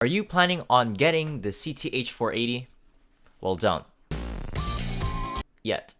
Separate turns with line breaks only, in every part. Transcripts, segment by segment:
Are you planning on getting the CTH-480? Well, don't. Yet.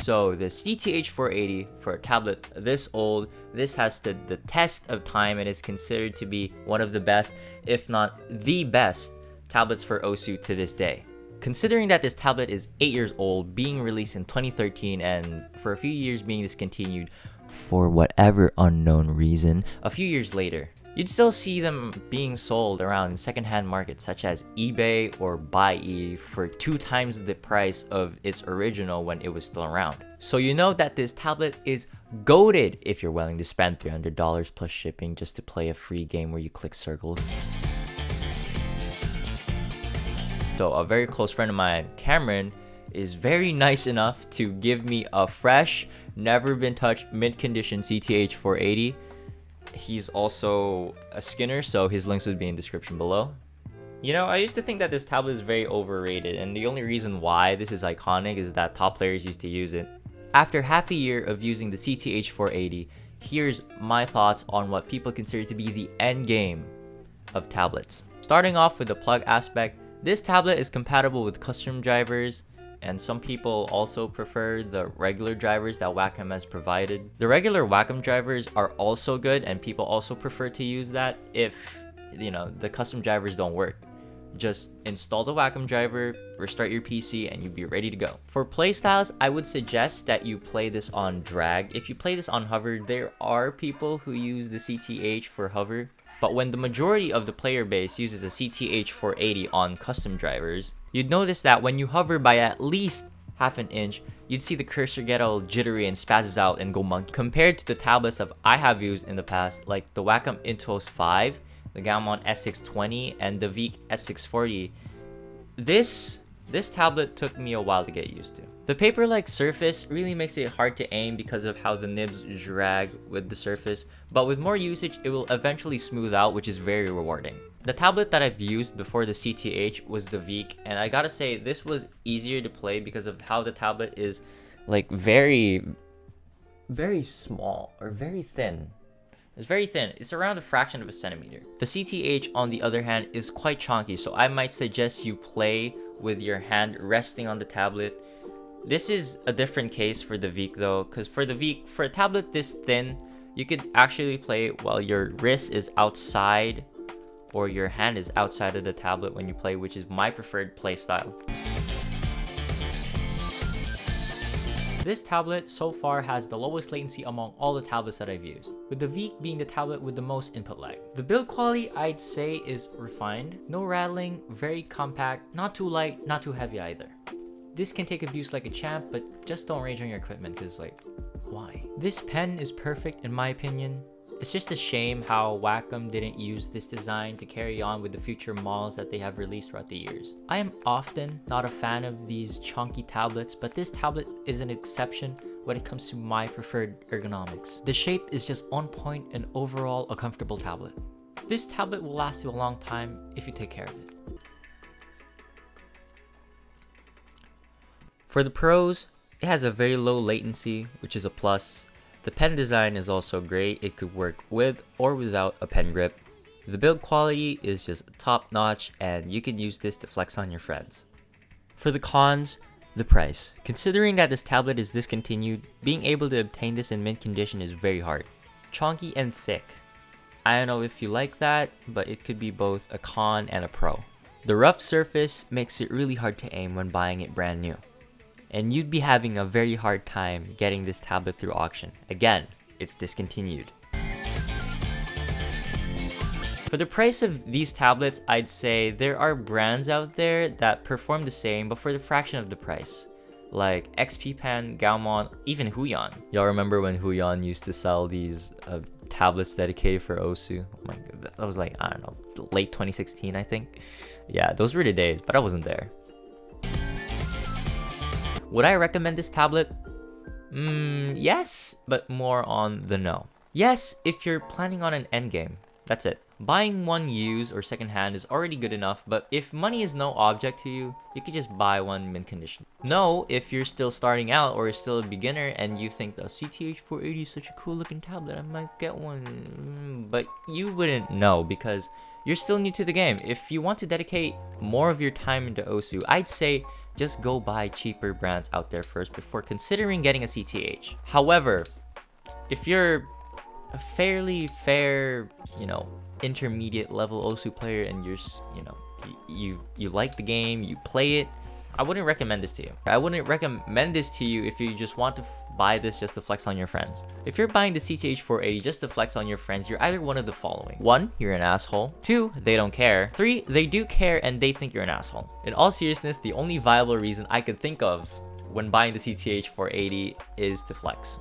So the CTH-480, for a tablet this old, this has stood the test of time and is considered to be one of the best, if not the best, tablets for OSU to this day. Considering that this tablet is 8 years old, being released in 2013, and for a few years being discontinued for whatever unknown reason, a few years later, you'd still see them being sold around in secondhand markets such as eBay or Buy for 2 times the price of its original when it was still around. So you know that this tablet is goated if you're willing to spend $300 plus shipping just to play a free game where you click circles. So a very close friend of mine, Cameron, is very nice enough to give me a fresh, never been touched, mint-condition CTH-480. He's also a skinner, so his links would be in the description below. You know, I used to think that this tablet is very overrated, and the only reason why this is iconic is that top players used to use it. After half a year of using the CTH-480, here's my thoughts on what people consider to be the end game of tablets. Starting off with the plug aspect, this tablet is compatible with custom drivers, and some people also prefer the regular drivers that Wacom has provided. The regular Wacom drivers are also good, and people also prefer to use that if, you know, the custom drivers don't work. Just install the Wacom driver, restart your PC, and you'll be ready to go. For playstyles, I would suggest that you play this on drag. If you play this on hover, there are people who use the CTH for hover. But when the majority of the player base uses a CTH-480 on custom drivers, you'd notice that when you hover by at least half an inch, you'd see the cursor get all jittery and spazzes out and go monkey. Compared to the tablets that I have used in the past, like the Wacom Intuos 5, the Gaomon S620, and the VEEK S640, this tablet took me a while to get used to. The paper-like surface really makes it hard to aim because of how the nibs drag with the surface, but with more usage, it will eventually smooth out, which is very rewarding. The tablet that I've used before the CTH was the VEEK, and I gotta say, this was easier to play because of how the tablet is like very small, or very thin. It's very thin. It's around a fraction of a centimeter. The CTH, on the other hand, is quite chunky, so I might suggest you play with your hand resting on the tablet. This is a different case for the VEEK though, because for the VEEK, for a tablet this thin, you could actually play while your wrist is outside or your hand is outside of the tablet when you play, which is my preferred play style. This tablet so far has the lowest latency among all the tablets that I've used, with the VEEK being the tablet with the most input lag. The build quality I'd say is refined, no rattling, very compact, not too light, not too heavy either. This can take abuse like a champ, but just don't rage on your equipment because, like, why? This pen is perfect in my opinion. It's just a shame how Wacom didn't use this design to carry on with the future models that they have released throughout the years. I am often not a fan of these chunky tablets, but this tablet is an exception when it comes to my preferred ergonomics. The shape is just on point and overall a comfortable tablet. This tablet will last you a long time if you take care of it. For the pros, it has a very low latency, which is a plus. The pen design is also great. It could work with or without a pen grip. The build quality is just top notch, and you can use this to flex on your friends. For the cons, the price. Considering that this tablet is discontinued, being able to obtain this in mint condition is very hard. Chunky and thick. I don't know if you like that, but it could be both a con and a pro. The rough surface makes it really hard to aim when buying it brand new, and you'd be having a very hard time getting this tablet through auction. Again, it's discontinued. For the price of these tablets, I'd say there are brands out there that perform the same but for the fraction of the price, like XP Pen, Gaomon, even Huion. Y'all remember when Huion used to sell these tablets dedicated for OSU? Oh my god, that was like, I don't know, late 2016 I think. Yeah, those were the days, but I wasn't there. Would I recommend this tablet? Yes, but more on the no. Yes, if you're planning on an endgame. That's it. Buying one used or secondhand is already good enough, but if money is no object to you, you could just buy one mint condition. No, if you're still starting out or still a beginner and you think the CTH-480 is such a cool looking tablet, I might get one. But you wouldn't know because you're still new to the game. If you want to dedicate more of your time into OSU, I'd say just go buy cheaper brands out there first before considering getting a CTH. However, if you're a fairly fair, intermediate level OSU player and you like the game, you play it, I wouldn't recommend this to you. I wouldn't recommend this to you if you just want to buy this just to flex on your friends. If you're buying the CTH-480 just to flex on your friends, you're either one of the following. 1, you're an asshole. 2, they don't care. 3, they do care and they think you're an asshole. In all seriousness, the only viable reason I could think of when buying the CTH-480 is to flex.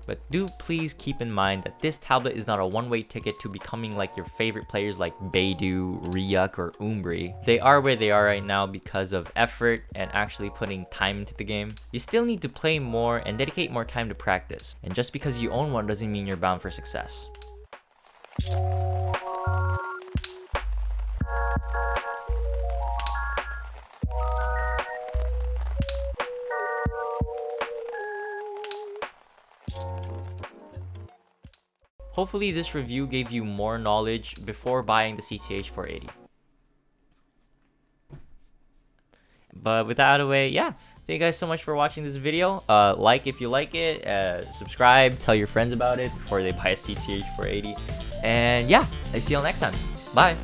But do please keep in mind that this tablet is not a one-way ticket to becoming like your favorite players like Beidou, Ryuk, or Umbri. They are where they are right now because of effort and actually putting time into the game. You still need to play more and dedicate more time to practice. And just because you own one doesn't mean you're bound for success. Hopefully this review gave you more knowledge before buying the CTH-480. But with that out of the way, yeah, thank you guys so much for watching this video. Like if you like it, subscribe, tell your friends about it before they buy a CTH-480. And yeah, I see you all next time. Bye.